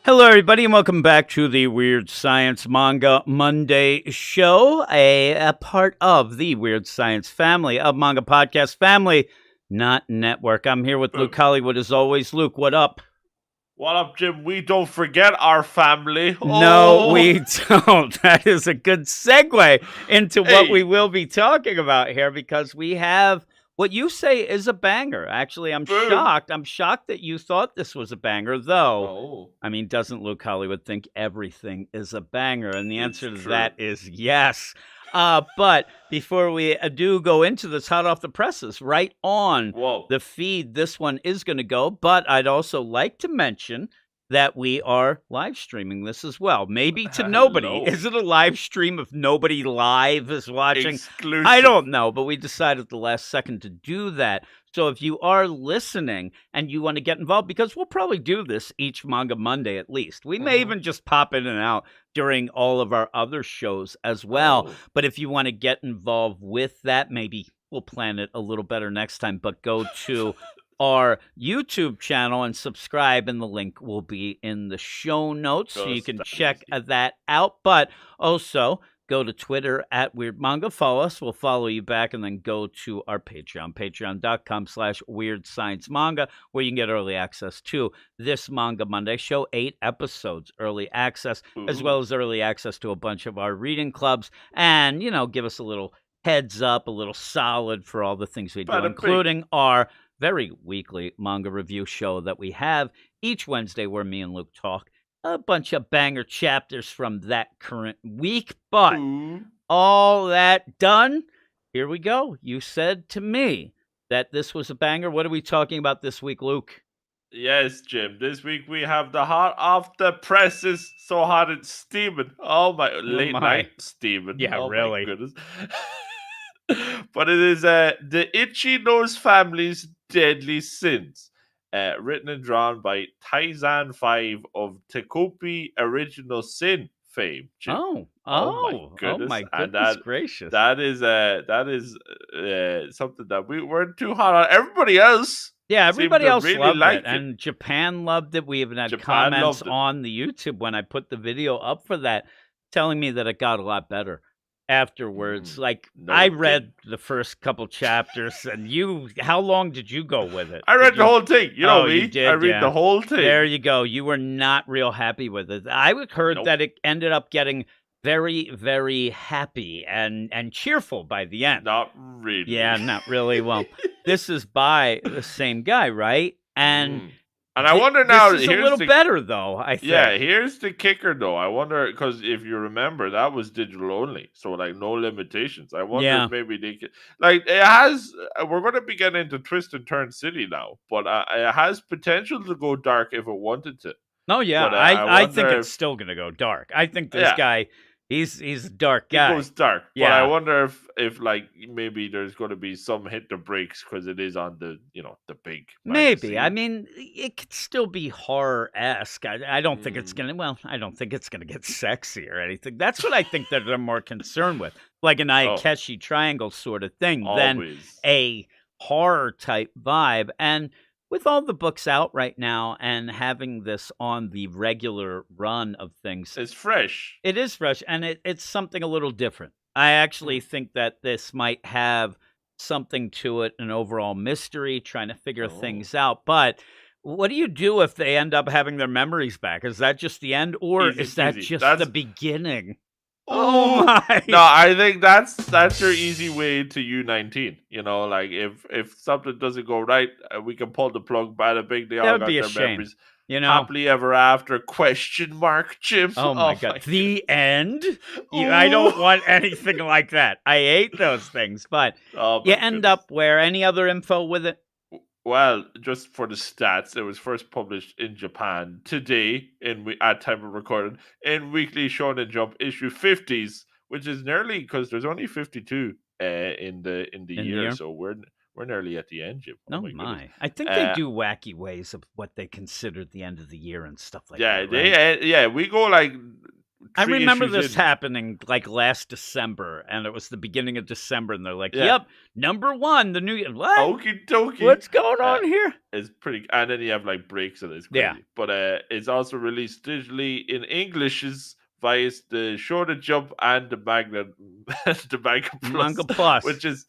Hello, everybody, and welcome back to the Weird Science Manga Monday Show, a part of the Weird Science family of Manga Podcast Family, not Network. I'm here with Luke Hollywood, as always. Luke, what up? What up, Jim? We don't forget our family. No, we don't. That is a good segue into what we will be talking about here, because we have what you say is a banger. Actually, I'm shocked. I'm shocked that you thought this was a banger, though. I mean, doesn't Luke Hollywood think everything is a banger? And the answer to that is yes. But before we do go into this hot off the presses, right on the feed, this one is going to go. But I'd also like to mention that we are live streaming this as well. Maybe to nobody. Is it a live stream if nobody live is watching? Exclusive. I don't know, but we decided at the last second to do that. So if you are listening and you want to get involved, because we'll probably do this each Manga Monday at least. We may even just pop in and out during all of our other shows as well. But if you want to get involved with that, maybe we'll plan it a little better next time. But go to our YouTube channel and subscribe, and the link will be in the show notes, so you can check that out. But also go to Twitter at Weird Manga. Follow us. We'll follow you back, and then go to our Patreon, patreon.com/Weird Science Manga, where you can get early access to this Manga Monday Show, 8 episodes early access, as well as early access to a bunch of our reading clubs, and, you know, give us a little heads up, a little solid for all the things we do, including our very weekly manga review show that we have each Wednesday, where me and Luke talk a bunch of banger chapters from that current week. But all that done, here we go. You said to me that this was a banger. What are we talking about this week, Luke? Yes, Jim. This week we have the hot off the presses. So hot it's steaming. Oh my, late night steaming. Yeah, really. My goodness. But it is the Ichinose family's deadly sins, written and drawn by Taizan 5 of Tekopi Original Sin fame. Jim. Oh my goodness gracious! That is something that we weren't too hot on. Everybody else, yeah, everybody else really loved liked it, and Japan loved it. We even had comments on the YouTube when I put the video up for that, telling me that it got a lot better afterwards. I read the first couple chapters, and how long did you go with it? I read the whole thing. You know me. You did, I read the whole thing. There you go. You were not real happy with it. I heard that it ended up getting very, very happy and cheerful by the end. Not really. Yeah, not really. Well, this is by the same guy, right? And I wonder now. This is a little better, though, I think. Yeah, here's the kicker, though. I wonder, because if you remember, that was digital only, so like no limitations. I wonder if maybe they could, like, it has. We're going to be getting into Twist and Turn City now, but it has potential to go dark if it wanted to. Oh yeah, but, I think it's still going to go dark. I think this guy. He's a dark guy. He goes dark. Yeah. But I wonder if like maybe there's going to be some hit the brakes, because it is on the the big magazine. Maybe. I mean, it could still be horror-esque. I don't think it's gonna. Well, I don't think it's gonna get sexy or anything. That's what I think that they're more concerned with, like an Akechi Triangle sort of thing, than a horror type vibe. And with all the books out right now and having this on the regular run of things, it's fresh. It is fresh, and it's something a little different. I actually think that this might have something to it, an overall mystery, trying to figure things out. But what do you do if they end up having their memories back? Is that just the end, or is that just the beginning? Oh my! No, I think that's your easy way to U19. You know, like if something doesn't go right, we can pull the plug. Bada bing, they all got their memories. You know, happily ever after? Question mark, Jim. Oh my god! The end. I don't want anything like that. I hate those things. But you end up where? Any other info with it? Well, just for the stats, it was first published in Japan today, at time of recording, in Weekly Shonen Jump issue 50s, which is nearly, because there's only 52 in the year, so we're nearly at the end, Jim. Oh my! I think they do wacky ways of what they consider the end of the year and stuff like that. Yeah, we go like I remember issues this in. happening like last December, and it was the beginning of December, and they're like, Yeah. "Yep, #1, the new year." What? Okie dokie. What's going on here? It's pretty, and then you have like breaks and it's Yeah. crazy. But it's also released digitally in Englishes via the Shonen Jump and the Manga, the Manga Plus, Manga Plus. which is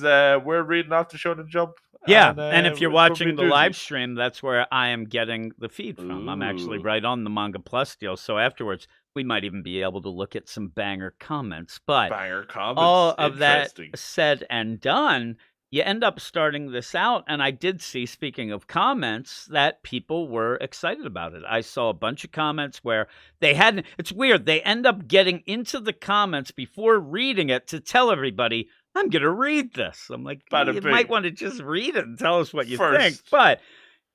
we're reading off the Shonen Jump. Yeah, and if you're it's gonna be watching a the doozy. live stream, that's where I am getting the feed from. I'm actually Ooh. right on the Manga Plus deal, so afterwards, we might even be able to look at some banger comments. But Banger comments. all of that Interesting. said and done, you end up starting this out, and I did see, speaking of comments, that people were excited about it. I saw a bunch of comments where they hadn't. It's weird. They end up getting into the comments before reading it to tell everybody, I'm going to read this. I'm like, Bada you bing. might want to just read it and tell us what you think. First. But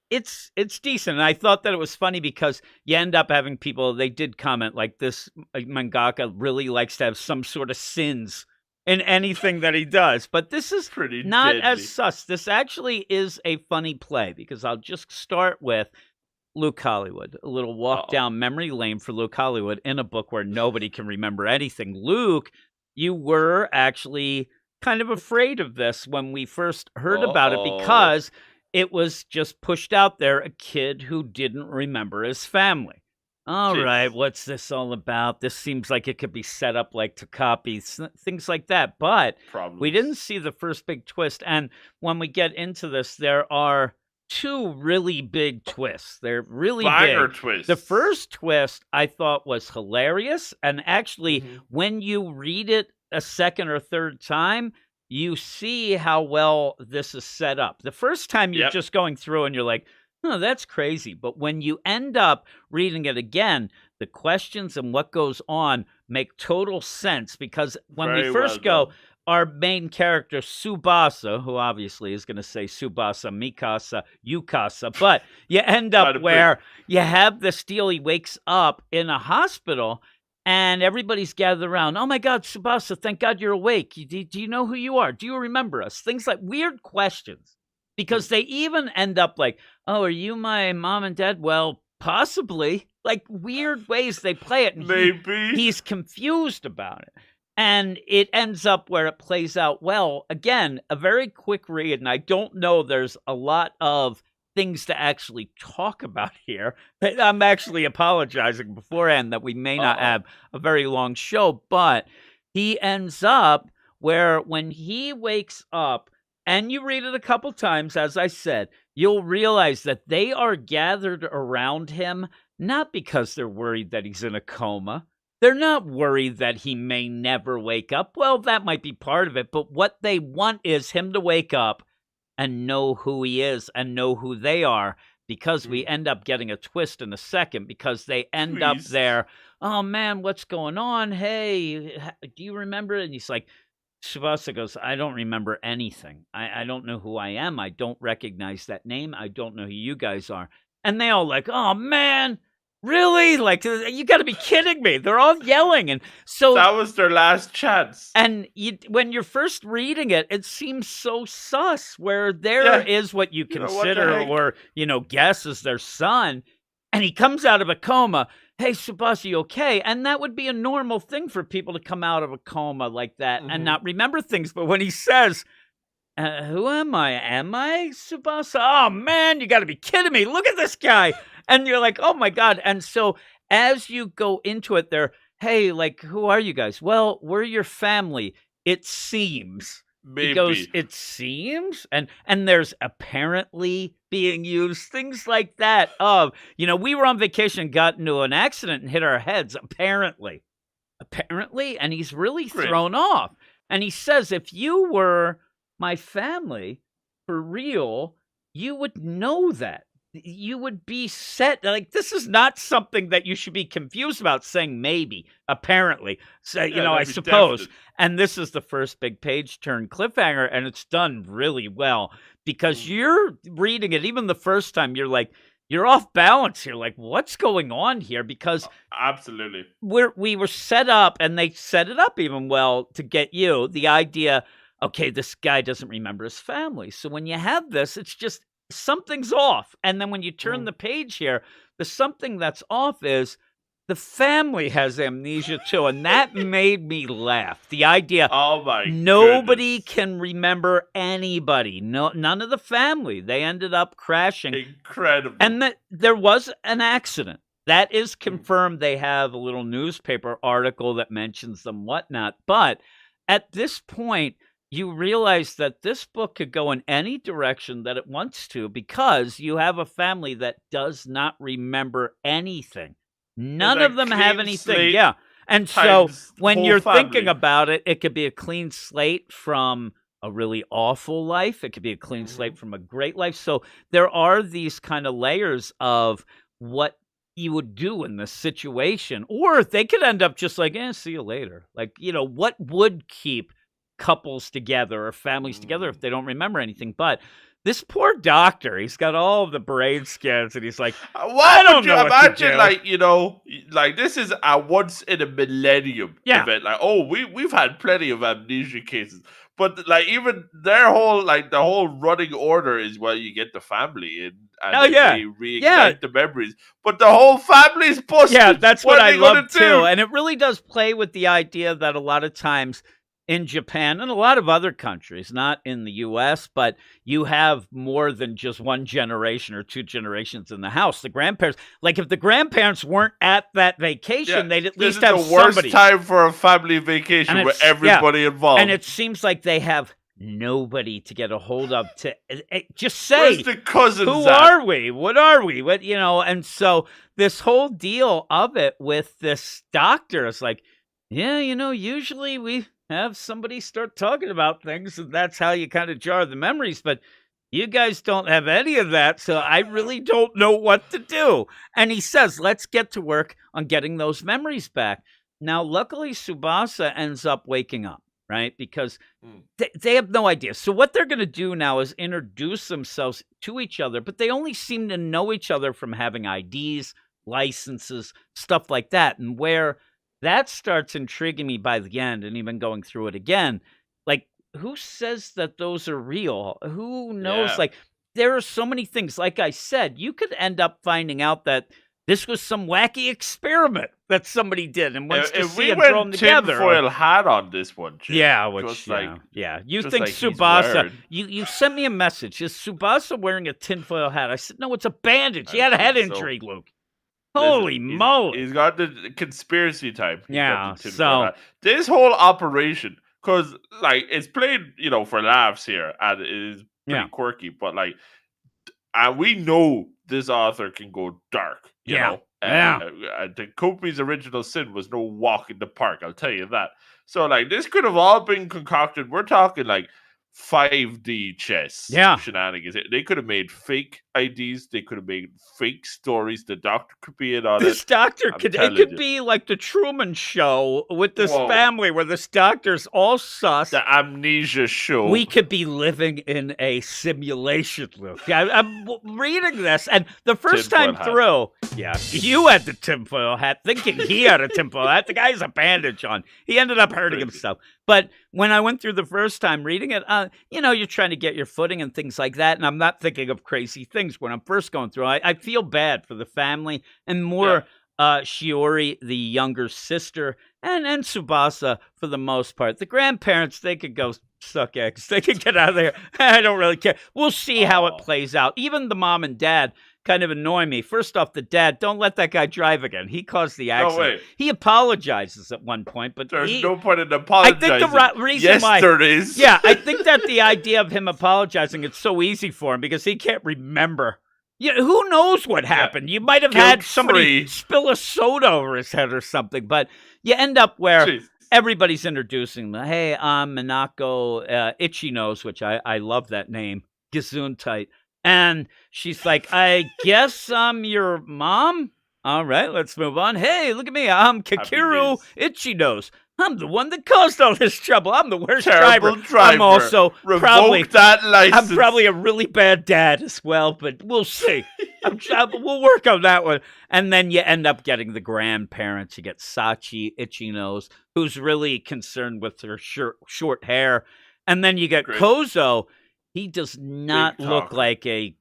it's decent. And I thought that it was funny because you end up having people, they did comment like this mangaka really likes to have some sort of sins in anything that he does. But this is Pretty not deadly. as sus. This actually is a funny play because I'll just start with Luke Hollywood, a little walk down memory lane for Luke Hollywood in a book where nobody can remember anything. Luke, you were actually kind of afraid of this when we first heard about it because it was just pushed out there, a kid who didn't remember his family. All right, what's this all about? This seems like it could be set up like to copy, things like that. But we didn't see the first big twist. And when we get into this, there are two really big twists. They're really Banger big. twists. The first twist I thought was hilarious. And actually, when you read it a second or third time, you see how well this is set up. The first time you're just going through and you're like, oh, that's crazy. But when you end up reading it again, the questions and what goes on make total sense because when we first go, our main character, Tsubasa, who obviously is going to say Tsubasa, Mikasa, Yukasa, but you end up where you have this deal. He wakes up in a hospital and everybody's gathered around. Oh my God, Tsubasa, thank God you're awake. Do you know who you are? Do you remember us? Things like weird questions. Because they even end up like, oh, are you my mom and dad? Well, possibly. Like weird ways they play it. And Maybe. He's confused about it. And it ends up where it plays out well. Again, a very quick read. And I don't know there's a lot of things to actually talk about here. I'm actually apologizing beforehand that we may not have a very long show. But he ends up where when he wakes up, and you read it a couple times, as I said, you'll realize that they are gathered around him, not because they're worried that he's in a coma. They're not worried that he may never wake up. Well, that might be part of it, but what they want is him to wake up and know who he is and know who they are, because we end up getting a twist in a second, because they end up there, oh man, what's going on? Hey, do you remember? And he's like, Tsubasa goes, I don't remember anything. I don't know who I am. I don't recognize that name. I don't know who you guys are. And they all like, oh, man, really? Like, you got to be kidding me. They're all yelling. And so that was their last chance. And when you're first reading it, it seems so sus where there is what you consider or, guess is their son. And he comes out of a coma. Hey, Tsubasa, you okay? And that would be a normal thing for people to come out of a coma like that and not remember things. But when he says, who am I? Am I Tsubasa? Oh, man, you got to be kidding me. Look at this guy. And you're like, oh, my God. And so as you go into it there, hey, like, who are you guys? Well, we're your family, it seems. Maybe. He goes, it seems? And there's apparently being used, things like that of, we were on vacation and got into an accident and hit our heads, apparently. And he's really thrown off. And he says, if you were my family, for real, you would know that. You would be set. Like, this is not something that you should be confused about saying maybe, apparently. So, I suppose. Definite. And this is the first big page turn cliffhanger, and it's done really well because you're reading it. Even the first time, you're like, you're off balance here. Like, what's going on here? Because absolutely, we were set up, and they set it up even well to get you the idea. Okay, this guy doesn't remember his family. So when you have this, it's just something's off. And then when you turn the page here, the something that's off is the family has amnesia too, and that made me laugh. The idea Oh my nobody goodness. can remember anybody. No, none of the family. They ended up crashing, Incredible. and that there was an accident. That is Mm. confirmed. They have a little newspaper article that mentions them, whatnot. But at this point, you realize that this book could go in any direction that it wants to because you have a family that does not remember anything. It's None of like them have clean anything. slate Yeah. And so times when whole you're thinking family. about it, it could be a clean slate from a really awful life. It could be a clean Mhm. slate from a great life. So there are these kind of layers of what you would do in this situation. Or they could end up just like, see you later. Like, what would keep couples together or families together if they don't remember anything? But this poor doctor, he's got all of the brain scans and he's like, I What don't would you know what to imagine? do. Like, like this is a once in a millennium Yeah. event. Like, oh, we've had plenty of amnesia cases, but like even their whole the whole running order is well, you get the family in and Oh, then yeah. they reignite Yeah. the memories, but the whole family's busted. Yeah, that's what are I they gonna love do? too. And it really does play with the idea that a lot of times in Japan and a lot of other countries, not in the US, but you have more than just one generation or two generations in the house. The grandparents, like if the grandparents weren't at that vacation, Yeah, they'd at this least is have the worst somebody. time for a family vacation And with it's- yeah. everybody involved. And it seems like they have nobody to get a hold of to just say, Where's the cousins who at? are we? What are we? What, and so this whole deal of it with this doctor is like, yeah, usually we have somebody start talking about things, and that's how you kind of jar the memories. But you guys don't have any of that, so I really don't know what to do. And he says, let's get to work on getting those memories back. Now, luckily, Tsubasa ends up waking up, right? Because they have no idea. So what they're going to do now is introduce themselves to each other, but they only seem to know each other from having IDs, licenses, stuff like that. And where that starts intriguing me by the end, and even going through it again, like, who says that those are real? Who knows? Yeah. Like, there are so many things. Like I said, you could end up finding out that this was some wacky experiment that somebody did and wants to If see we and throw them went together. tinfoil hat on this one, Jim, Yeah, which, just yeah. You just think like he's Tsubasa, wearing. you sent me a message. Is Tsubasa wearing a tinfoil hat? I said, no, it's a bandage. He I had a head think so. injury, Luke. Listen, Holy moly. He's got the conspiracy type. Yeah, tinfoil so- hat. This whole operation, because like it's played, for laughs here, and it is pretty Yeah. quirky, but like, and we know this author can go dark. You Yeah. know, Yeah. the Kopi's original sin was no walk in the park. I'll tell you that. So like, this could have all been concocted. We're talking like 5D chess shenanigans. They could have made fake IDs. They could have made fake stories. The doctor could be in on This it. doctor I'm could telling it could you. be like the Truman Show with this Whoa. family where this doctor's all sus. The amnesia show. We could be living in a simulation, Luke. I'm reading this, and the first Tinfoil time hat. through, you had the tinfoil hat, thinking he had a tinfoil hat. The guy has a bandage on. He ended up hurting Crazy. himself. But when I went through the first time reading it, you're trying to get your footing and things like that, and I'm not thinking of crazy things when I'm first going through. I feel bad for the family, and more Shiori, the younger sister, and Tsubasa for the most part. The grandparents, they could go suck eggs. They could get out of there. I don't really care. We'll see how it plays out. Even the mom and dad kind of annoy me. First off, the dad, don't let that guy drive again. He caused the accident. way. He apologizes at one point, but There's no point in apologizing. I think the reason yes, why, there is. yeah, I think that the idea of him apologizing, it's so easy for him because he can't remember. Yeah, who knows what happened? You might have had somebody Guilt-free. spill a soda over his head or something, but you end up where Jeez. everybody's introducing them. Hey, I'm Minako Ichinose, which I love that name, Gesundheit. And she's like, I guess I'm your mom? All right, let's move on. Hey, look at me. I'm Kakeru Ichinose. I'm the one that caused all this trouble. I'm the worst Terrible driver. I'm also Revoke probably that license. I'm probably a really bad dad as well, but we'll see. We'll work on that one. And then you end up getting the grandparents. You get Sachi Ichinose, who's really concerned with her short hair. And then you get Great. Kozo. He does Big not look talker. like a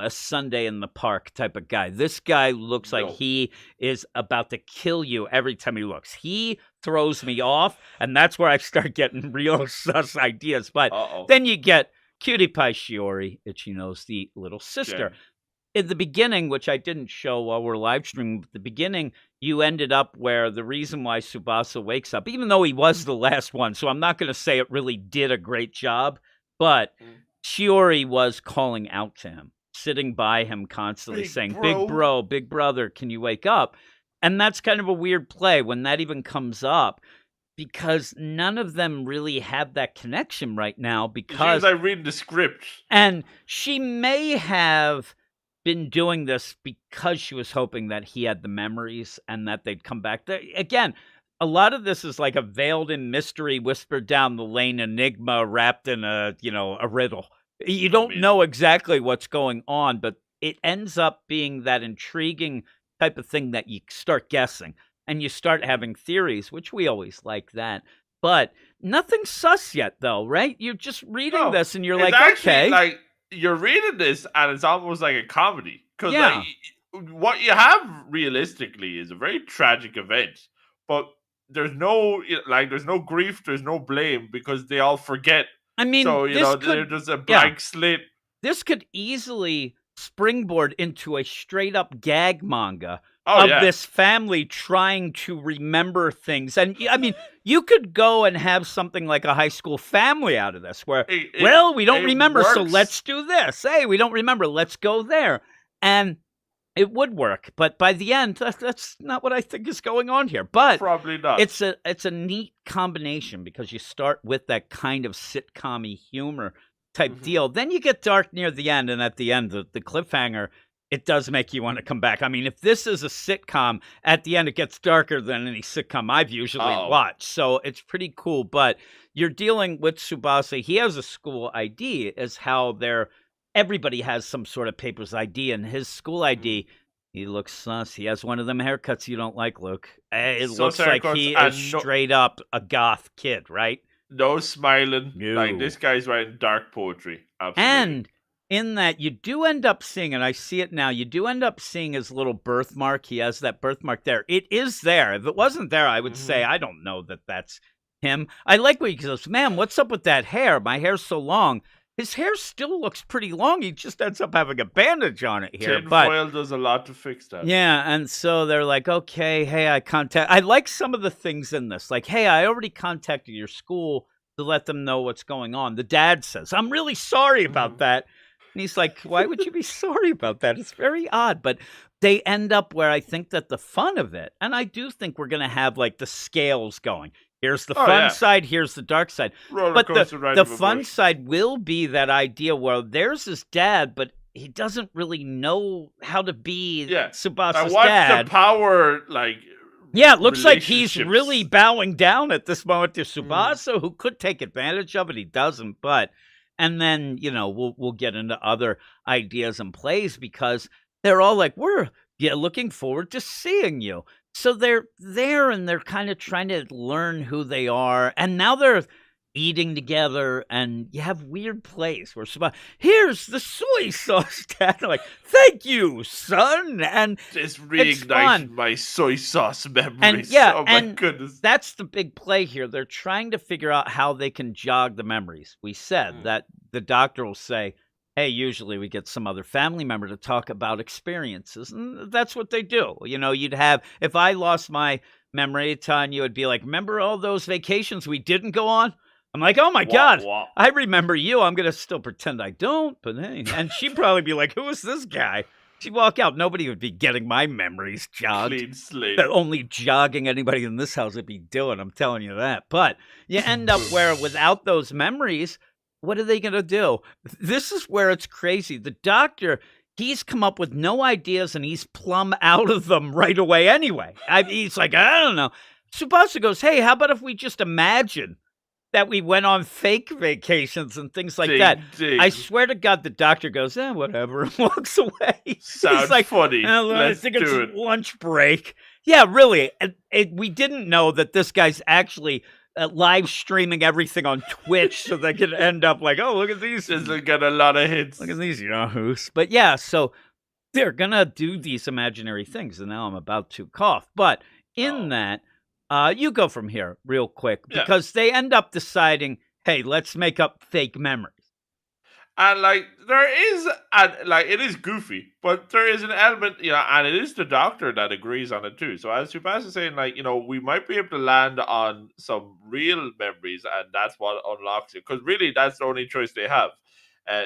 Sunday in the park type of guy. This guy looks like No. he is about to kill you every time he looks. He throws me off, and that's where I start getting real sus ideas. But Uh-oh. then you get Cutie Pie Shiori, Ichino's the little sister. Jen. In the beginning, which I didn't show while we're live streaming, at the beginning, you ended up where the reason why Tsubasa wakes up, even though he was the last one, so I'm not going to say it really did a great job, but Mm. Shiori was calling out to him, sitting by him constantly Big saying, bro. "Big bro, big brother, can you wake up?" And that's kind of a weird play when that even comes up because none of them really have that connection right now She was because like reading the script. and she may have been doing this because she was hoping that he had the memories and that they'd come back. Again, a lot of this is like a veiled in mystery, whispered down the lane enigma wrapped in a riddle. You don't Amazing. know exactly what's going on, but it ends up being that intriguing type of thing that you start guessing and you start having theories, which we always like that. But nothing sus yet, though, right? You're just reading No, this and you're it's like, actually okay, like you're reading this and it's almost like a comedy because yeah. what you have realistically is a very tragic event, but there's no there's no grief, there's no blame because they all forget. I mean, So this they're could, just a yeah, blank slate. this could easily springboard into a straight up gag manga Oh of yeah, this family trying to remember things. And I mean, you could go and have something like a High School Family out of this where, well, we don't it remember, so works. let's do this. Hey, we don't remember, let's go there. And it would work, but by the end, that's not what I think is going on here. But Probably not. it's a neat combination because you start with that kind of sitcom-y humor type Mhm. deal. Then you get dark near the end, and at the end, the cliffhanger, it does make you want to come back. I mean, if this is a sitcom, at the end it gets darker than any sitcom I've usually Uh-oh. watched. So it's pretty cool. But you're dealing with Tsubasa. He has a school ID, is how everybody has some sort of paper's ID, and his school ID, he looks sus. He has one of them haircuts you don't like, Luke. It Sus looks like haircuts he and is no- straight up a goth kid, right? No smiling. No. Like this guy's writing dark poetry. Absolutely. And in that, you do end up seeing, and I see it now, you do end up seeing his little birthmark. He has that birthmark there. It is there. If it wasn't there, I would say, I don't know that that's him. I like what he goes, "Man, what's up with that hair? My hair's so long." His hair still looks pretty long. He just ends up having a bandage on it here. But Tinfoil does a lot to fix that. yeah, and so they're like, "Okay, hey, I like some of the things in this. Like, hey, I already contacted your school to let them know what's going on." The dad says, "I'm really sorry about that." And he's like, "Why would you be sorry about that? It's very odd." But they end up where I think that the fun of it, and I do think we're going to have like the scales going. Here's the fun side, here's the dark side. Roller But coaster ride the of fun emotion. side will be that idea where there's his dad, but he doesn't really know how to be I Tsubasa's watched dad. the power Yeah, it looks like he's relationships. really bowing down at this moment to Tsubasa, who could take advantage of it. He doesn't, but and then we'll get into other ideas and plays because they're all like, "We're looking forward to seeing you." So they're there and they're kind of trying to learn who they are, and now they're eating together, and you have weird plays where here's the soy sauce, Dad. Like, "Thank you, son," and This fun. reignited my soy sauce memories. and yeah, oh my and goodness. that's the big play here. They're trying to figure out how they can jog the memories. We said that the doctor will say, "Hey, usually we get some other family member to talk about experiences," and that's what they do. You'd have, if I lost my memory, Tanya would be like, "Remember all those vacations we didn't go on?" I'm like, "Oh my God, Wah. I remember you." I'm going to still pretend I don't, but hey. And she'd probably be like, "Who is this guy?" She'd walk out. Nobody would be getting my memories jogged. Clean slate. The only jogging anybody in this house would be doing, I'm telling you that. But you end up where without those memories, what are they going to do? This is where it's crazy. The doctor, he's come up with no ideas and he's plumb out of them right away anyway. He's like, "I don't know." Tsubasa goes, "Hey, how about if we just imagine that we went on fake vacations and things like that?" Ding. I swear to God, the doctor goes, "Whatever," and walks away. Sounds He's like, funny. I Let's think do it's it. lunch break. Yeah, really. We didn't know that this guy's actually live streaming everything on Twitch so they can end up like, oh, look at these. Just to get a lot of hits. Look at these yahoos. But yeah, so they're going to do these imaginary things. And now I'm about to cough. But in that, you go from here real quick because they end up deciding, hey, let's make up fake memories. And like there is, and like it is goofy, but there is an element, and it is the doctor that agrees on it too. So as Subas is saying, like we might be able to land on some real memories, and that's what unlocks it. Because really, that's the only choice they have.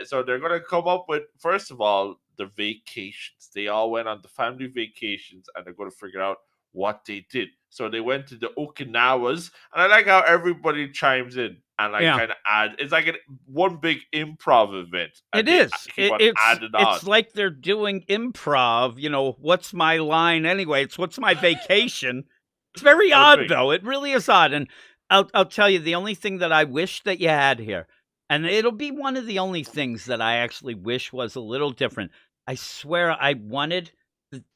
So they're going to come up with, first of all, the vacations. They all went on the family vacations, and they're going to figure out what they did. So they went to the Okinawas, and I like how everybody chimes in and kind of add. It's like one big improv event. It is. It's like they're doing improv. What's my line anyway? It's what's my vacation. It's very odd though. It really is odd. And I'll tell you, the only thing that I wish that you had here, and it'll be one of the only things that I actually wish was a little different. I swear I wanted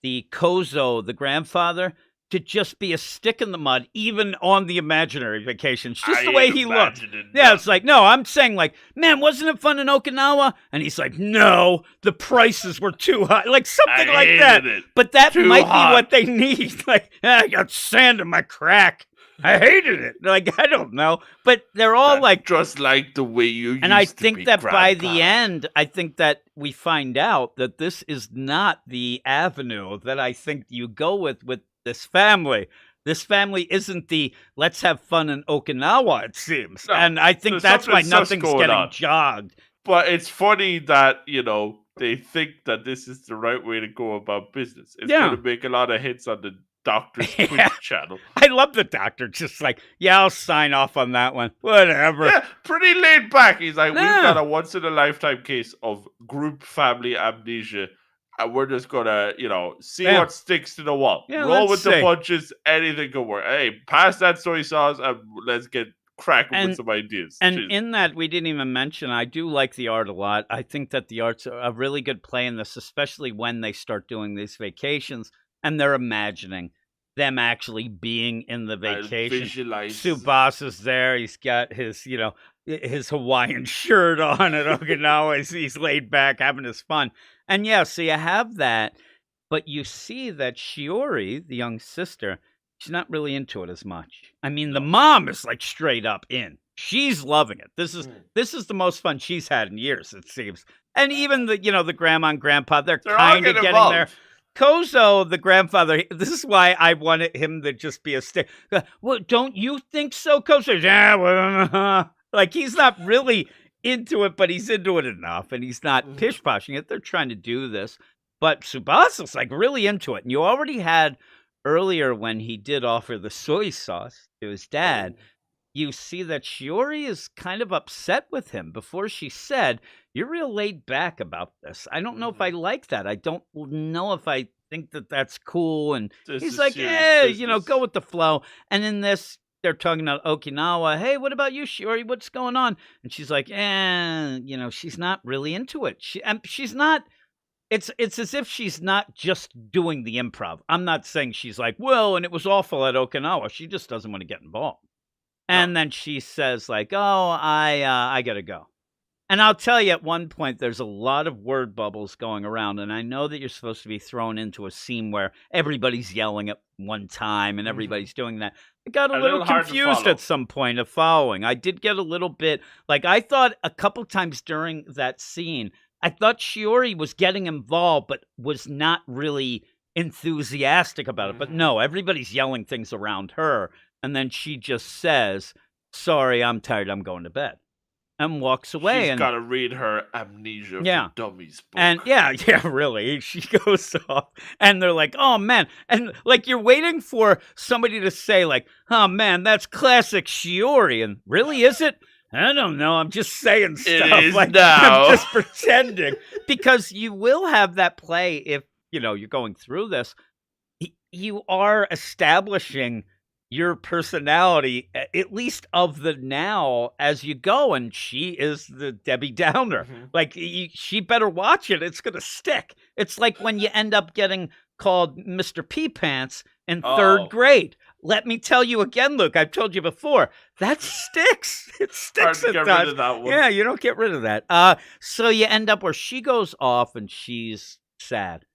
the Kozo, the grandfather, to just be a stick in the mud, even on the imaginary vacations, just the way he looked. Yeah, it's like, no, I'm saying like, man, wasn't it fun in Okinawa? And he's like, no, the prices were too high, like something like that. But that might be what they need. Like, I got sand in my crack. I hated it. Like, I don't know. But they're all like... just like the way you used And I to think be, that Grandpa. by the end, I think that we find out that this is not the avenue that I think you go with this family. This family isn't the let's have fun in Okinawa, it seems. No, and I think that's why nothing's getting jogged. But it's funny that, they think that this is the right way to go about business. It's going to make a lot of hits on the Doctor's Twitch channel. I love the Doctor. Just like, I'll sign off on that one. Whatever. Yeah, pretty laid back. He's like, we've got a once-in-a-lifetime case of group family amnesia. And we're just going to, see what sticks to the wall. Yeah, roll with the punches. Anything can work. Hey, pass that soy sauce and let's get cracking with some ideas. And in that, we didn't even mention, I do like the art a lot. I think that the art's a really good play in this, especially when they start doing these vacations and they're imagining them actually being in the vacation. Subasa's there. He's got his, his Hawaiian shirt on at Okinawa. He's laid back, having his fun. And so you have that, but you see that Shiori, the young sister, she's not really into it as much. I mean, the mom is like straight up in. She's loving it. This is the most fun she's had in years, it seems. And even the, the grandma and grandpa, they're kind of getting there. Kozo, the grandfather, this is why I wanted him to just be a stick. Well, don't you think so, Kozo? Yeah, well, like he's not really into it, but he's into it enough, and he's not pish-poshing it. They're trying to do this, but Tsubasa's like really into it. And you already had earlier when he did offer the soy sauce to his dad, you see that Shiori is kind of upset with him. Before she said, you're real laid back about this. I don't know if I like that. I don't know if I think that that's cool. And he's like, go with the flow. And in this, they're talking about Okinawa. Hey, what about you, Shiori? What's going on? And she's like, she's not really into it. She's not. It's as if she's not just doing the improv. I'm not saying she's like, well, and it was awful at Okinawa. She just doesn't want to get involved. And then she says like, oh, I got to go. And I'll tell you, at one point, there's a lot of word bubbles going around. And I know that you're supposed to be thrown into a scene where everybody's yelling at one time and everybody's doing that. I got a little confused at some point of following. I did get a little bit, like I thought a couple times during that scene, I thought Shiori was getting involved, but was not really enthusiastic about it. But no, everybody's yelling things around her. And then she just says, sorry, I'm tired. I'm going to bed. And walks away. She's got to read her Amnesia for Dummies book. And really. She goes off. And they're like, oh, man. And like you're waiting for somebody to say like, oh, man, that's classic Shiori. And really, is it? I don't know. I'm just saying stuff. It is like now. I'm just pretending. Because you will have that play if, you're going through this. You are establishing your personality, at least of the now, as you go. And she is the Debbie Downer. Like, she better watch it. It's going to stick. It's like when you end up getting called Mr. P Pants in third grade. let me tell you again, Luke, I've told you before, that sticks. It Hard sticks to at get rid times. of that one. Yeah, you don't get rid of that. So you end up where she goes off and she's sad.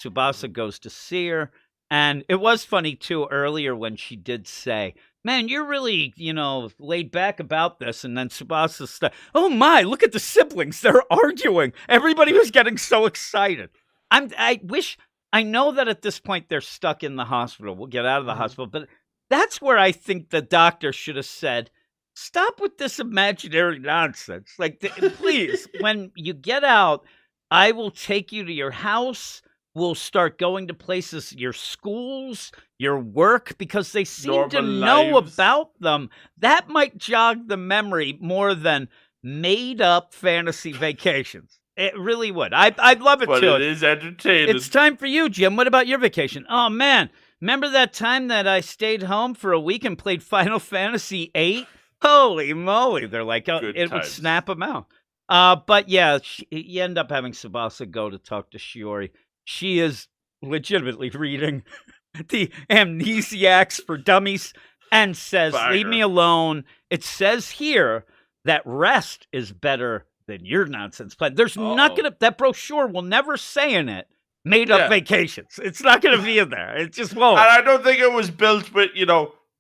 Tsubasa goes to see her. And it was funny, too, earlier when she did say, man, you're really, laid back about this. And then Tsubasa oh my, look at the siblings. They're arguing. Everybody was getting so excited. I know that at this point they're stuck in the hospital. We'll get out of the hospital. But that's where I think the doctor should have said, stop with this imaginary nonsense. Like, please, when you get out, I will take you to your house. We'll start going to places, your schools, your work, because they seem to know about them. That might jog the memory more than made-up fantasy vacations. It really would. I'd love it too. But it is entertaining. It's time for you, Jim. What about your vacation? Oh, man. Remember that time that I stayed home for a week and played Final Fantasy VIII? Holy moly. They're like, it would snap them out. But yeah, you end up having Tsubasa go to talk to Shiori. She is legitimately reading the Amnesiacs for Dummies and says, leave me alone. It says here that rest is better than your nonsense plan. There's not going to, that brochure will never say in it, made up vacations. It's not going to be in there. It just won't. And I don't think it was built with,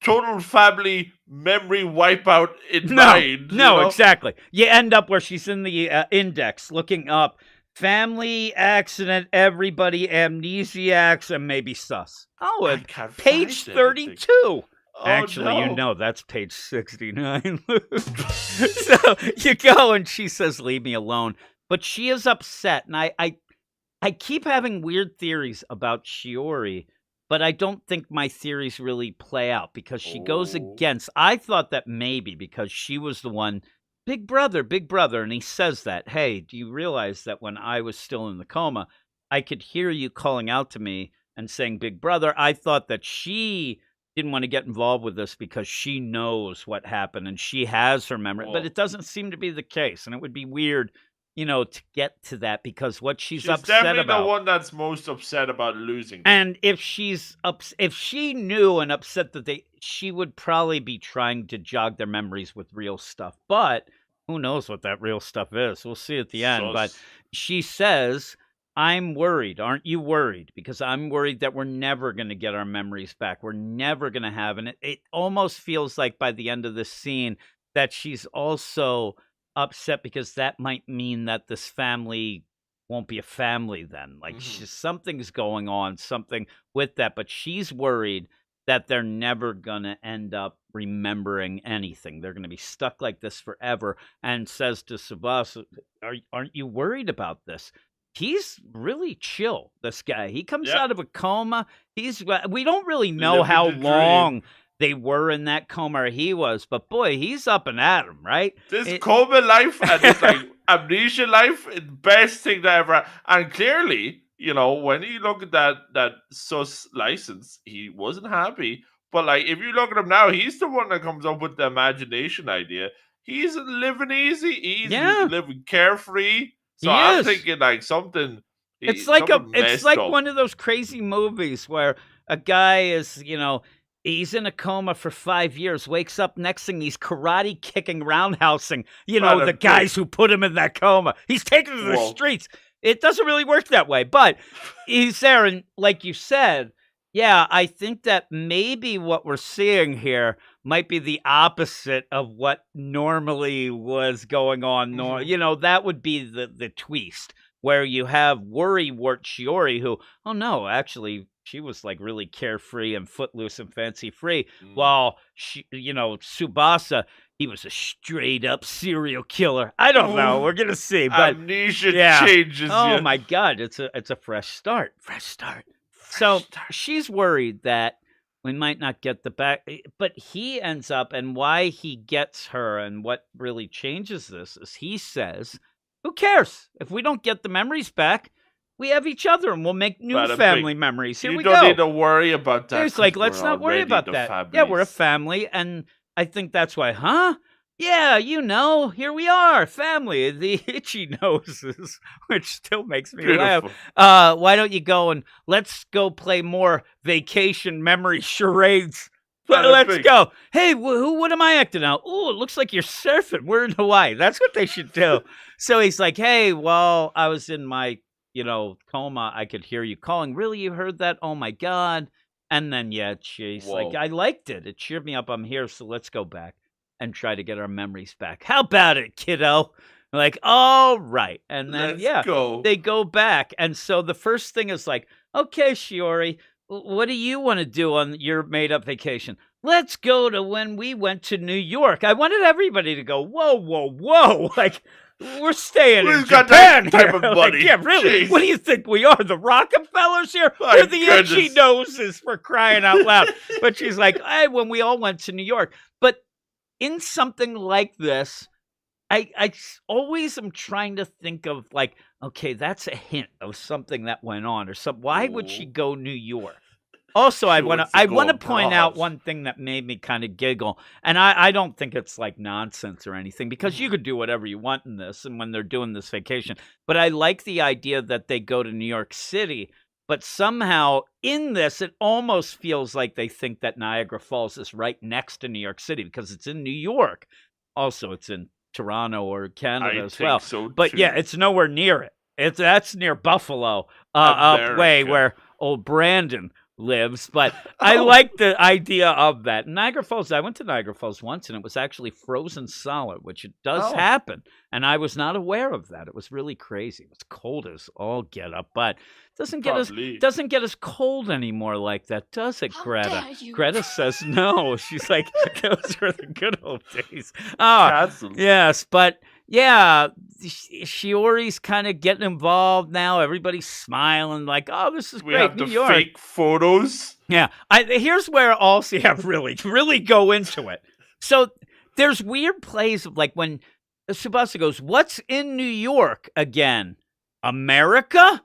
total family memory wipeout in mind. No, exactly. You end up where she's in the index looking up family accident, everybody, amnesiacs, and maybe sus. Oh, page 32. Actually, that's page 69. So you go and she says, leave me alone. But she is upset. And I keep having weird theories about Shiori, but I don't think my theories really play out because she goes against. I thought that maybe because she was the one, big brother, and he says that, hey, do you realize that when I was still in the coma, I could hear you calling out to me and saying, big brother. I thought that she didn't want to get involved with this because she knows what happened and she has her memory, but it doesn't seem to be the case. And it would be weird, to get to that because what she's upset definitely about. The one that's most upset about losing. And if if she knew and upset that she would probably be trying to jog their memories with real stuff. But who knows what that real stuff is? We'll see at the end. But she says, I'm worried. Aren't you worried? Because I'm worried that we're never going to get our memories back. We're never going to have. And it almost feels like by the end of this scene that she's also upset because that might mean that this family won't be a family then. Like something's going on, something with that. But she's worried that they're never going to end up remembering anything. They're going to be stuck like this forever. And says to Tsubasa, aren't you worried about this? He's really chill, this guy. He comes out of a coma. We don't really know how long they were in that coma, or he was, but boy, he's up and at 'em, right? This coma life and this amnesia life is the best thing that ever. And clearly, when you look at that sus license, he wasn't happy. But if you look at him now, he's the one that comes up with the imagination idea. He's living easy. He's living carefree. So I'm thinking something. It's like one of those crazy movies where a guy is, he's in a coma for 5 years, wakes up, next thing he's karate kicking, roundhousing, the guys who put him in that coma. He's taken to the streets. It doesn't really work that way, but he's there. And like you said, I think that maybe what we're seeing here might be the opposite of what normally was going on. That would be the twist where you have worrywart Shiori who, oh no, actually she was really carefree and footloose and fancy free, while Tsubasa, he was a straight up serial killer. I don't know. We're gonna see. But amnesia changes. Oh my God, it's a fresh start. So she's worried that we might not get the back, but he ends up, and why he gets her and what really changes this is he says, who cares? If we don't get the memories back, we have each other and we'll make new family memories. Here we go. You don't need to worry about that. It's let's not worry about that. Families. Yeah, we're a family, and I think that's why, Yeah, here we are, family, the Ichinoses, which still makes me laugh. Why don't you go and let's go play more vacation memory charades? Let's go. Hey, what am I acting out? Oh, it looks like you're surfing. We're in Hawaii. That's what they should do. So he's like, hey, well, I was in my, coma. I could hear you calling. Really? You heard that? Oh, my God. And then, she's like, I liked it. It cheered me up. I'm here. So let's go back and try to get our memories back. How about it, kiddo? I'm like, all right. And then, Let's go. they go back. And so the first thing is like, okay, Shiori, what do you want to do on your made-up vacation? Let's go to when we went to New York. I wanted everybody to go, whoa, whoa, whoa. Like, we're staying in Japan that type of money. Like, yeah, really. Jeez. What do you think we are, the Rockefellers here? My We're the goodness. Ichinoses, for crying out loud. But she's like, hey, when we all went to New York. But in something like this, I always am trying to think of like, okay, that's a hint of something that went on or something. Why would she go New York? Also, I want to point out one thing that made me kind of giggle, and I don't think it's like nonsense or anything, because you could do whatever you want in this and when they're doing this vacation. But I like the idea that they go to New York City, but somehow in this, it almost feels like they think that Niagara Falls is right next to New York City because it's in New York. Also, it's in Toronto or Canada as well. So but too. yeah, it's nowhere near it. That's near Buffalo, up way where old Brandon lives. But I like the idea of that. Niagara Falls, I went to Niagara Falls once, and it was actually frozen solid, which it does happen. And I was not aware of that. It was really crazy. It was cold as all get up, but it doesn't get as cold anymore like that, does it, Greta? Dare you? Greta says no. She's like, those were the good old days. Yes, but yeah, Shiori's kind of getting involved now. Everybody's smiling like, oh, this is We great. have New the York. fake photos. Yeah, here's where also really go into it. So there's weird plays of like when Tsubasa goes, "What's in New York again? America?"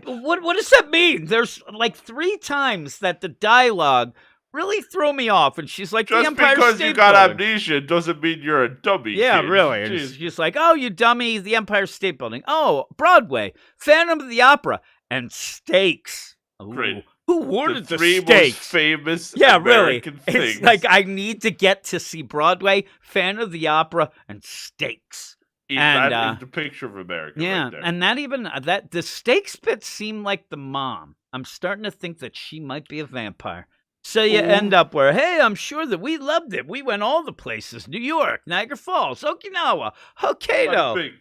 What does that mean? There's like 3 times that the dialogue really threw me off, and she's like, Just "The Empire because State you got Building." amnesia doesn't mean you're a dummy. Yeah, kid. really. And Jeez. she's like, "Oh, you dummy, the Empire State Building. Oh, Broadway, Phantom of the Opera, and steaks." Ooh. Great. Who ordered the three steaks? most famous Yeah, American really. things. It's like I need to get to see Broadway, Phantom of the Opera, and steaks. That is the picture of America. Yeah, right there. and that the steaks bit seemed like the mom. I'm starting to think that she might be a vampire. So you end up where, hey, I'm sure that we loved it. We went all the places: New York, Niagara Falls, Okinawa, Hokkaido,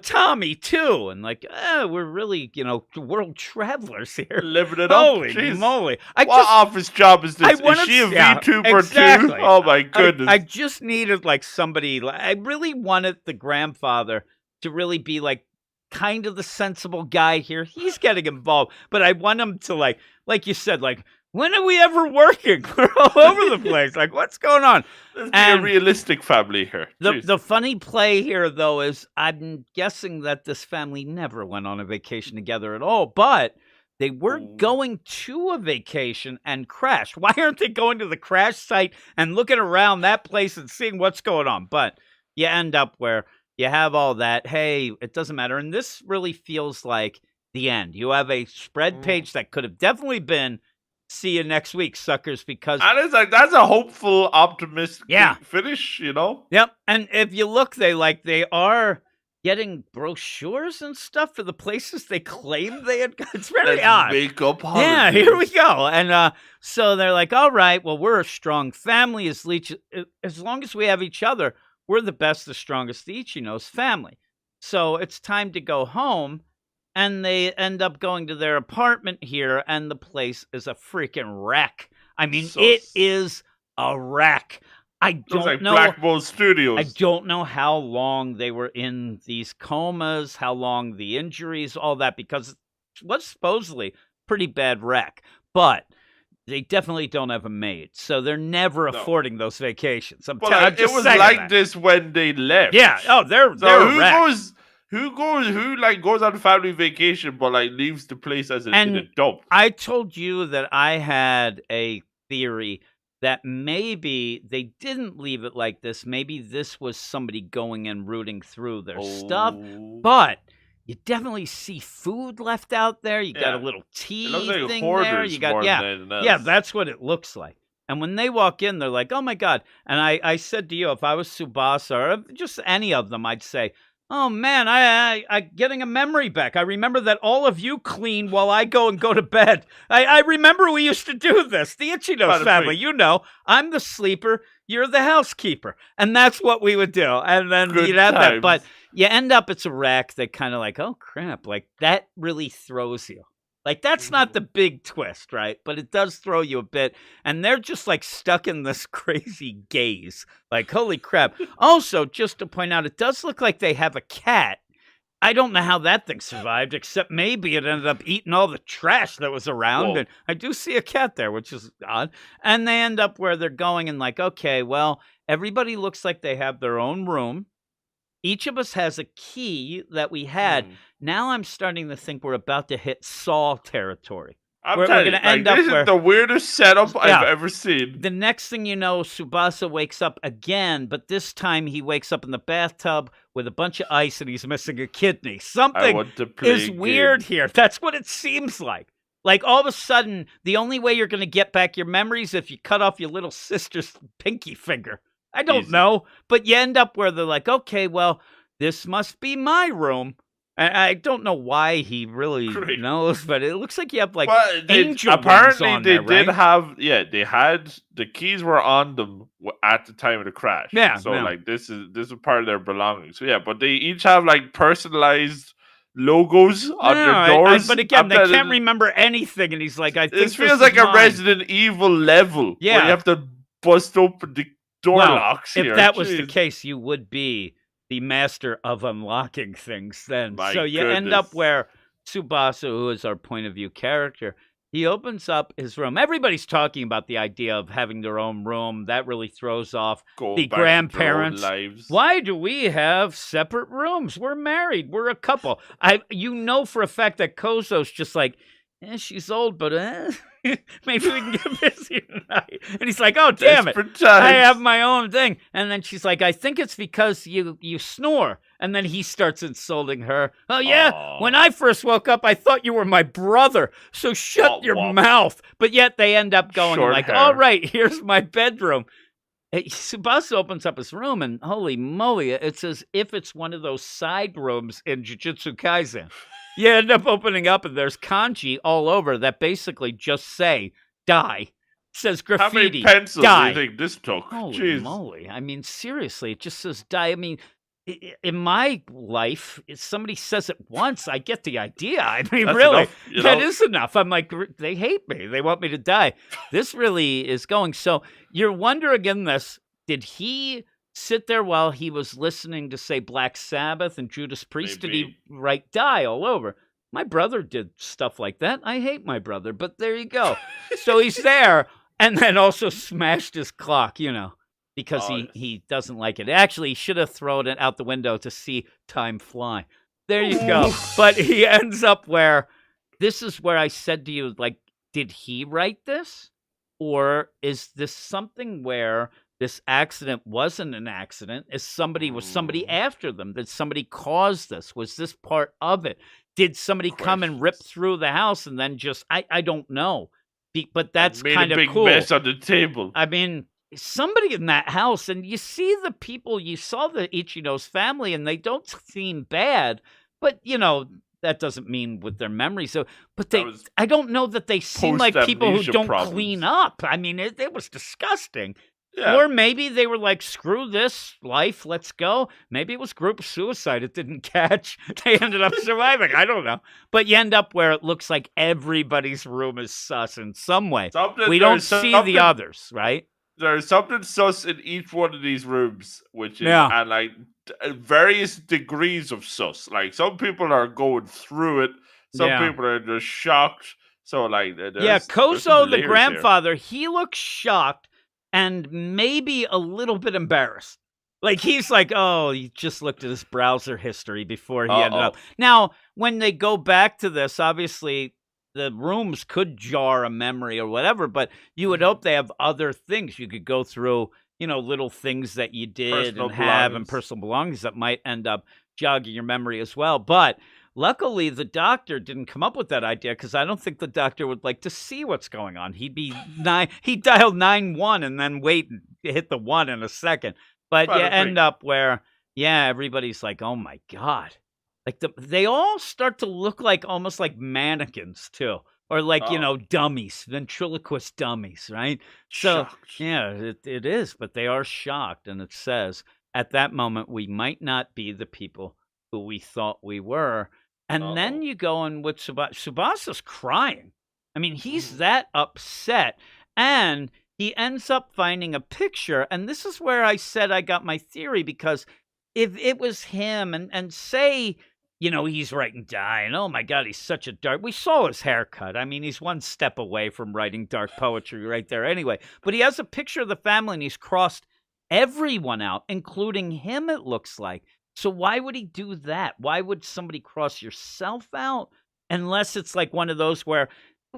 Tommy too, and like, we're really, world travelers here. Living it Holy up. Jeez. moly! What office job is this? Is she a VTuber exactly. too? Oh my goodness! I just needed like somebody. I really wanted the grandfather to really be like kind of the sensible guy here. He's getting involved, but I want him to like you said, like, when are we ever working? We're all over the place. Like, what's going on? Let's be a realistic family here. The funny play here, though, is I'm guessing that this family never went on a vacation together at all, but they were going to a vacation and crashed. Why aren't they going to the crash site and looking around that place and seeing what's going on? But you end up where you have all that. Hey, it doesn't matter. And this really feels like the end. You have a spread page that could have definitely been, see you next week, suckers, because and it's like that's a hopeful, optimistic finish, Yep. And if you look, they are getting brochures and stuff for the places they claim they had. It's very odd. Makeup holidays. Yeah, here we go. And so they're like, all right, well, we're a strong family as long as we have each other. We're the best, the strongest, the Ichinose family. So it's time to go home. And they end up going to their apartment here, and the place is a freaking wreck. I mean, it is a wreck. I don't know. Black Bolt Studios. I don't know how long they were in these comas, how long the injuries, all that, because it was supposedly pretty bad wreck. But they definitely don't have a maid, so they're never affording those vacations. It was like this when they left. Yeah. Oh, they're a wreck. Who goes on family vacation but leaves the place in a dump? I told you that I had a theory that maybe they didn't leave it like this. Maybe this was somebody going and rooting through their stuff. But you definitely see food left out there. You got a little tea thing there. You got that's what it looks like. And when they walk in, they're like, "Oh my god!" And I said to you, if I was Tsubasa or just any of them, I'd say, "Oh man, I getting a memory back. I remember that all of you clean while I go to bed. I remember we used to do this. The Ichinose family, you know, I'm the sleeper, you're the housekeeper, and that's what we would do. And then Good you'd have that, times. but you end up it's a wreck that kind of like, oh crap, like that really throws you. Like that's not the big twist, right? But it does throw you a bit, and they're just like stuck in this crazy gaze. Like, holy crap. Also, just to point out, it does look like they have a cat. I don't know how that thing survived, except maybe it ended up eating all the trash that was around. Whoa. And I do see a cat there, which is odd. And they end up where they're going and like, okay, well, everybody looks like they have their own room. Each of us has a key that we had. Now I'm starting to think we're about to hit Saw territory. I'm We're telling going you, to end up this where is the weirdest setup Yeah. I've ever seen. the next thing you know, Tsubasa wakes up again, but this time he wakes up in the bathtub with a bunch of ice and he's missing a kidney. I Something want to play is a weird game. here. That's what it seems like. Like all of a sudden, the only way you're going to get back your memories if you cut off your little sister's pinky finger. I don't Easy. know, but you end up where they're like, okay, well, this must be my room. I don't know why he really Great. knows, but it looks like you have like But angel wings apparently on they there, did right? have, they had the keys were on them at the time of the crash. Yeah, So yeah. like this is part of their belongings. So yeah, but they each have like personalized logos on their doors. But again, I'm they telling can't you, remember anything, and he's like, "I think this feels is like a mine." Resident Evil level where Yeah. you have to bust open the door Well, locks if here. that was the Jeez. case, you would be the master of unlocking things then. My So you end up goodness. where Tsubasa, who is our point of view character, he opens up his room. Everybody's talking about the idea of having their own room. That really throws off Going the back to their own grandparents. lives. Why do we have separate rooms? We're married. We're a couple. You know for a fact that Kozo's just like, she's old, but maybe we can get busy tonight. And he's like, oh, damn it. Desperate I times. have my own thing. And then she's like, I think it's because you snore. And then he starts insulting her. Oh, yeah? Aw. When I first woke up, I thought you were my brother. So shut Womp your womp. mouth. But yet they end up going Short like, hair. all right, here's my bedroom. Tsubasa opens up his room, and holy moly, it's as if it's one of those side rooms in Jujutsu Kaisen. You end up opening up, and there's kanji all over that basically just say, die. It says How graffiti, many pencils die. do you think this took? Holy Jeez. moly. I mean, seriously, it just says die. I mean, in my life, if somebody says it once, I get the idea. I mean, That's really, enough, you that know? is enough. I'm like, they hate me. They want me to die. This really is going. So you're wondering in this, did he sit there while he was listening to, say, Black Sabbath and Judas Priest? Did he Maybe. write die all over? My brother did stuff like that. I hate my brother, but there you go. So he's there, and then also smashed his clock, because Oh, he doesn't like it. Actually, he should have thrown it out the window to see time fly. There you go. But he ends up where this is where I said to you, like, did he write this? Or is this something where this accident wasn't an accident? Was somebody after them? Did somebody cause this? Was this part of it? Did somebody come and rip Questions. through the house and then just I don't know. But that's Made kind a of big cool. mess on the table. I mean, somebody in that house, and you see the people, you saw the Ichinose family, and they don't seem bad, but that doesn't mean with their memories. So, but That was I don't know that they seem like people who post-amnesia don't problems. clean up. I mean, it was disgusting. Yeah. Or maybe they were like, screw this life, let's go. Maybe it was group suicide. It didn't catch. They ended up surviving. I don't know. But you end up where it looks like everybody's room is sus in some way. We don't see the others, right? There's something sus in each one of these rooms, which is Yeah. and like various degrees of sus. Like some people are going through it, some Yeah. people are just shocked. So like, Yeah, there's some Kozo, the layers here. grandfather, he looks shocked and maybe a little bit embarrassed. Like he's like, oh, he just looked at his browser history before he ended up. Now, when they go back to this, obviously the rooms could jar a memory or whatever, but you would hope they have other things you could go through, little things that you did Personal and have and belongings. personal belongings that might end up jogging your memory as well. But Luckily, the doctor didn't come up with that idea because I don't think the doctor would like to see what's going on. He'd dial 9-1 and then wait and hit the 1 in a second. But you Bada end bing. up where, yeah, everybody's like, "Oh my god." Like they all start to look like almost like mannequins too, or like, Oh, dummies, ventriloquist dummies, right? So, shocked. yeah, it is, but they are shocked, and it says, "At that moment, we might not be the people who we thought we were." And then Uh-oh. you go in with Subasa's crying. I mean, he's Mm. that upset, and he ends up finding a picture, and this is where I said I got my theory because if it was him and say, he's writing dying, oh my god, he's such a dark, we saw his haircut. I mean, he's one step away from writing dark poetry right there anyway. But he has a picture of the family and he's crossed everyone out, including him, it looks like. So why would he do that? Why would somebody cross yourself out? Unless it's like one of those where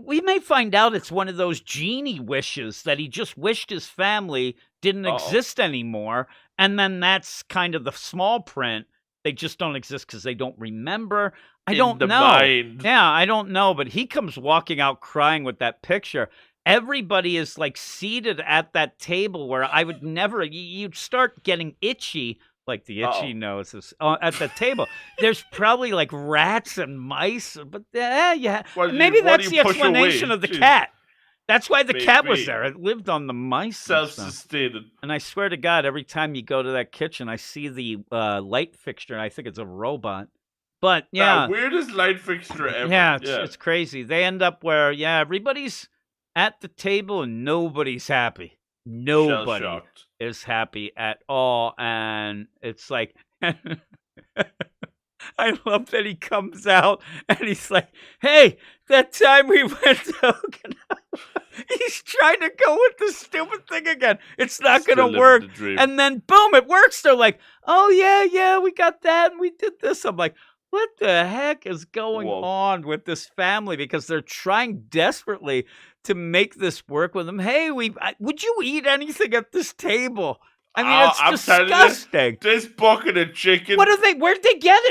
we may find out it's one of those genie wishes that he just wished his family didn't Uh-oh. exist anymore. And then that's kind of the small print. They just don't exist because they don't remember. I In don't the know. mind. Yeah, I don't know. But he comes walking out crying with that picture. Everybody is like seated at that table where I would never, you'd start getting itchy, like the itchy Uh-oh. noses at the table. There's probably like rats and mice, but yeah, maybe What do that's you the push explanation away? of the Jeez. cat. That's why the cat was Maybe. there. It lived on the mice and stuff. Self-sustained. And I swear to God, every time you go to that kitchen, I see the light fixture, and I think it's a robot. But That yeah, weirdest light fixture ever. yeah, it's Yeah. it's crazy. They end up where, yeah, everybody's at the table and nobody's happy. Shell Nobody shocked. is happy at all, and it's like I love that he comes out and he's like, "Hey, that time we went to Okinawa." He's trying to go with the stupid thing again. It's not Still gonna living work. the dream. And then boom, it works. They're like, "Oh yeah, yeah, we got that and we did this." I'm like, what the heck is going Whoa. on with this family? Because they're trying desperately to make this work with them. Hey, would you eat anything at this table? I mean, it's I'm telling you, disgusting. this bucket of chicken. Where'd they get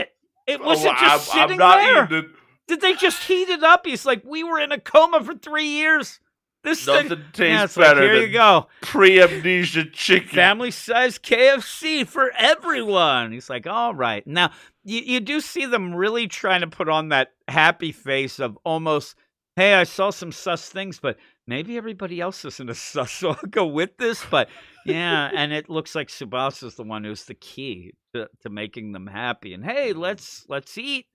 it? Was Oh, it just I'm sitting not there? eating it. Did they just heat it up? He's like, we were in a coma for 3 years. This thing, Nothing yeah, tastes it's like, better here you than go. pre-amnesia chicken. Family size KFC for everyone. He's like, all right. Now, you do see them really trying to put on that happy face of almost, hey, I saw some sus things, but maybe everybody else isn't as sus, so I'll go with this. But yeah, and it looks like Subasa's the one who's the key to making them happy. And hey, let's eat.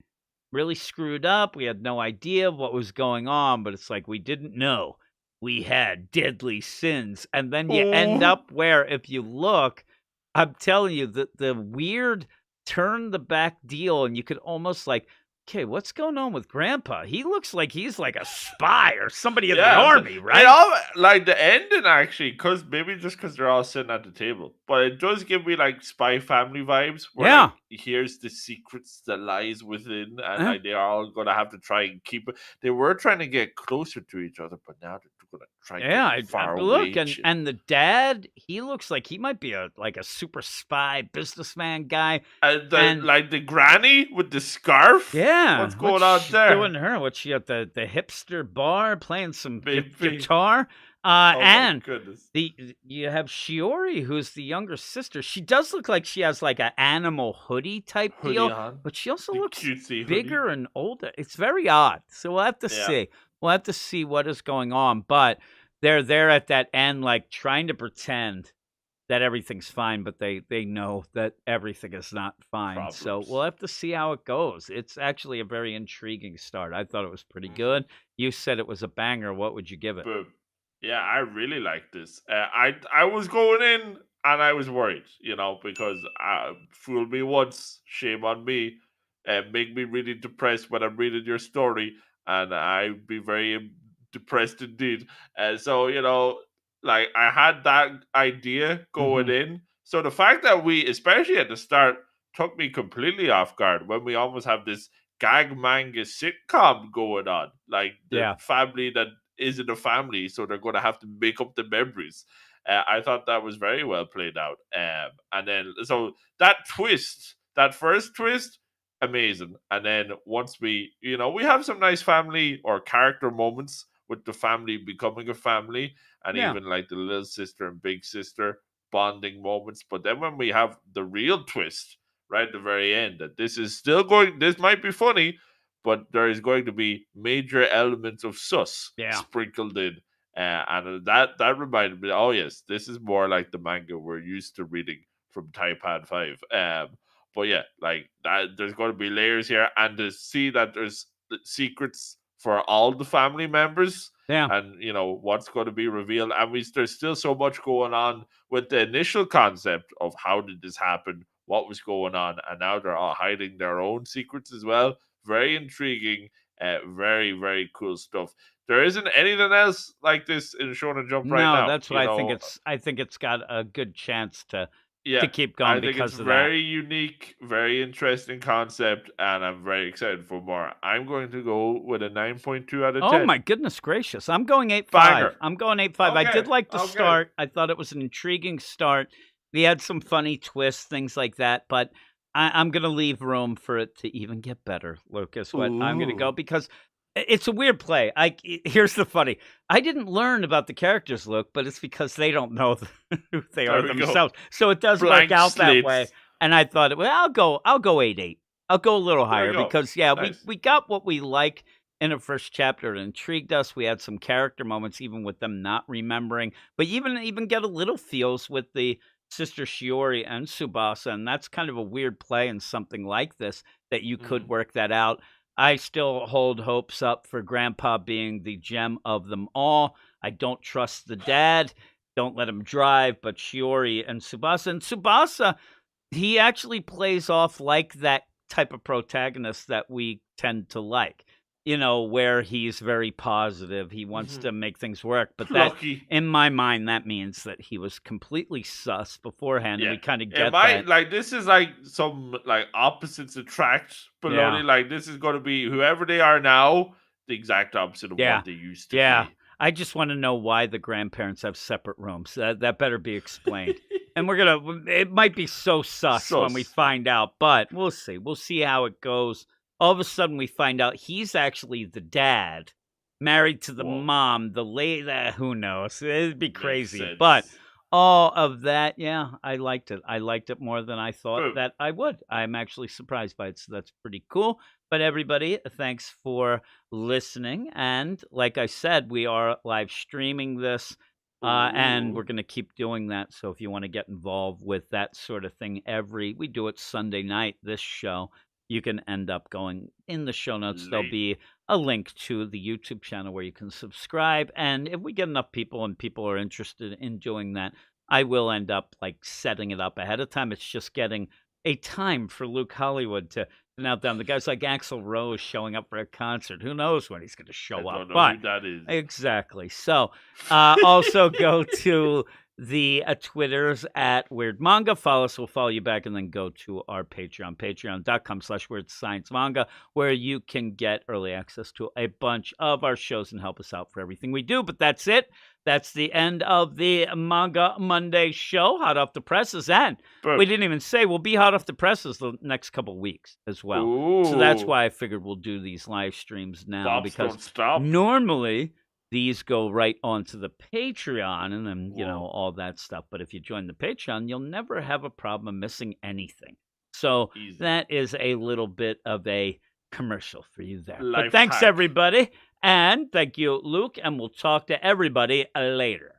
Really screwed up. We had no idea what was going on, but it's like we didn't know we had deadly sins. And then you end Oh, up where, if you look, I'm telling you, the weird turn the back deal, and you could almost like, okay, what's going on with Grandpa? He looks like he's like a spy or somebody in the yeah. army, It right? all like the ending actually, cause maybe just because they're all sitting at the table, but it does give me like Spy Family vibes, where like Yeah. here's the secrets that lies within, and Uh, like they're all gonna have to try and keep it. They were trying to get closer to each other, but now they're gonna try and get Yeah, far look, away. and the dad, he looks like he might be a super spy businessman guy, And and like the granny with the scarf. yeah, What's going what's on she there? doing her? What's she at the hipster bar playing some Maybe. guitar? Oh my And goodness. you have Shiori, who's the younger sister. She does look like she has like an animal hoodie type Hoodie deal, on. but she also The looks cutesy hoodie. bigger and older. It's very odd. So we'll have to Yeah. see. We'll have to see what is going on. But they're there at that end, like trying to pretend that everything's fine, but they know that everything is not fine. So we'll Problems. have to see how it goes. It's actually a very intriguing start. I thought it was pretty Mhm. good. You said it was a banger. What would you give it? But yeah, I really like this. I was going in and I was worried, because fool me once, shame on me, and make me really depressed when I'm reading your story, and I'd be very depressed indeed. And so like I had that idea going Hmm. in. So the fact that we, especially at the start, took me completely off guard when we almost have this gag manga sitcom going on, like the Yeah. family that isn't a family, so they're going to have to make up the memories. I thought that was very well played out. And then, so that twist, that first twist, amazing. And then once we have some nice family or character moments with the family becoming a family, and Yeah. even like the little sister and big sister bonding moments. But then when we have the real twist right at the very end, that this might be funny, but there is going to be major elements of sus Yeah. sprinkled in. And that reminded me, oh yes, this is more like the manga we're used to reading from Taipan 5. But yeah, like that, there's going to be layers here, and to see that there's secrets for all the family members, Yeah. and what's going to be revealed, and there's still so much going on with the initial concept of how did this happen, what was going on, and now they're all hiding their own secrets as well. Very intriguing, very very cool stuff. There isn't anything else like this in Shonen Jump right No, now. that's why I think it's got a good chance to Yeah, keep I going think it's because of that. very unique, very interesting concept, and I'm very excited for more. I'm going to go with a 9.2 out of Oh 10. my goodness gracious. I'm going 8.5. Banger. I'm going 8.5. I Okay, did like the okay. start. I thought it was an intriguing start. We had some funny twists, things like that, but I'm going to leave room for it to even get better, Lucas. What I'm going to go Ooh, because it's a weird play. Here's the funny. I didn't learn about the characters, Luke, but it's because they don't know who they there are we go. themselves. So it does work Blank out that slate. way. And I thought, well, I'll go 8.8. I'll go a little There we higher go. because yeah, we Nice. we got what we like in the first chapter. It intrigued us. We had some character moments, even with them not remembering, but even get a little feels with the sister Shiori and Subasa, and that's kind of a weird play in something like this that you could Mhm. work that out. I still hold hopes up for Grandpa being the gem of them all. I don't trust the dad. Don't let him drive, but Shiori and Subasa, he actually plays off like that type of protagonist that we tend to like, where he's very positive. He wants Mhm. to make things work. But that, Plucky. in my mind, that means that he was completely sus beforehand. And Yeah. we kind of It get might that. like this is like some like opposites attract Yeah. baloney. Like this is gonna be whoever they are now, the exact opposite of Yeah. what they used to Yeah. be. I just want to know why the grandparents have separate rooms. That better be explained. And it might be so sus when we Sus. find out, but we'll see. We'll see how it goes. All of a sudden, we find out he's actually the dad, married to the Whoa. mom, the lady. Who knows? It'd be Makes crazy. But sense. all of that, yeah, I liked it. I liked it more than I thought Boom. that I would. I'm actually surprised by it, so that's pretty cool. But everybody, thanks for listening. And like I said, we are live streaming this, and we're Ooh. going to keep doing that. So if you want to get involved with that sort of thing, we do it Sunday night, this show. You can end up going in the show notes. There'll Late. be a link to the YouTube channel where you can subscribe. And if we get enough people and people are interested in doing that, I will end up like setting it up ahead of time. It's just getting a time for Luke Hollywood to now down. The guys like Axl Rose showing up for a concert. Who knows when he's going to I show up? don't know But who that is. exactly. So also go to the Twitters at Weird Manga. Follow us. We'll follow you back, and then go to our Patreon, patreon.com/Weird Science Manga, where you can get early access to a bunch of our shows and help us out for everything we do. But that's it. That's the end of the Manga Monday show. Hot off the presses. And we Boom. didn't even say we'll be hot off the presses the next couple of weeks as well. So that's Ooh. why I figured we'll do these live streams now, Bops because don't stop. normally these go right onto the Patreon and then, Whoa. all that stuff. But if you join the Patreon, you'll never have a problem missing anything. So Easy. that is a little bit of a commercial for you there. But Life thanks, hack. everybody. And thank you, Luke. And we'll talk to everybody later.